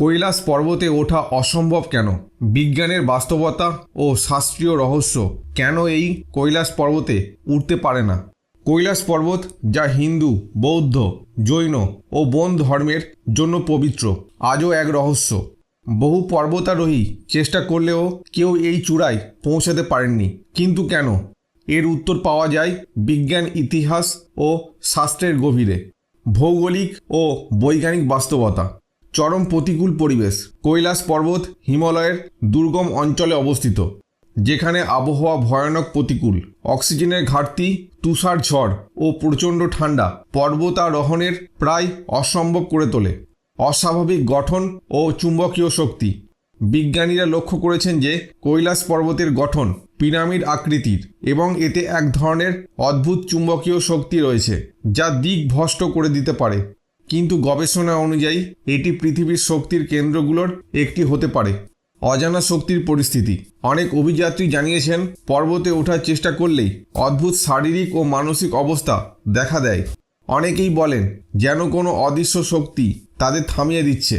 কৈলাস পর্বতে ওঠা অসম্ভব কেন? বিজ্ঞানের বাস্তবতা ও শাস্ত্রীয় রহস্য কেন এই কৈলাস পর্বতে উঠতে পারে না? কৈলাস পর্বত, যা হিন্দু, বৌদ্ধ, জৈন ও বন ধর্মের জন্য পবিত্র, আজও এক রহস্য। বহু পর্বতারোহী চেষ্টা করলেও কেউ এই চূড়ায় পৌঁছাতে পারেননি। কিন্তু কেন? এর উত্তর পাওয়া যায় বিজ্ঞান, ইতিহাস ও শাস্ত্রের গভীরে। ভৌগোলিক ও বৈজ্ঞানিক বাস্তবতা। চরম প্রতিকূল পরিবেশ। কৈলাস পর্বত হিমালয়ের দুর্গম অঞ্চলে অবস্থিত, যেখানে আবহাওয়া ভয়ানক প্রতিকূল। অক্সিজেনের ঘাটতি, তুষার ঝড় ও প্রচণ্ড ঠান্ডা পর্বতারোহণের প্রায় অসম্ভব করে তোলে। অস্বাভাবিক গঠন ও চুম্বকীয় শক্তি। বিজ্ঞানীরা লক্ষ্য করেছেন যে কৈলাস পর্বতের গঠন পিরামিড আকৃতির এবং এতে এক ধরনের অদ্ভুত চুম্বকীয় শক্তি রয়েছে, যা দিক ভ্রষ্ট করে দিতে পারে। কিন্তু গবেষণা অনুযায়ী এটি পৃথিবীর শক্তির কেন্দ্রগুলোর একটি হতে পারে। অজানা শক্তির পরিস্থিতি। অনেক অভিযাত্রী জানিয়েছেন পর্বতে ওঠার চেষ্টা করলেই অদ্ভুত শারীরিক ও মানসিক অবস্থা দেখা দেয়। অনেকেই বলেন যেন কোনো অদৃশ্য শক্তি তাদের থামিয়ে দিচ্ছে।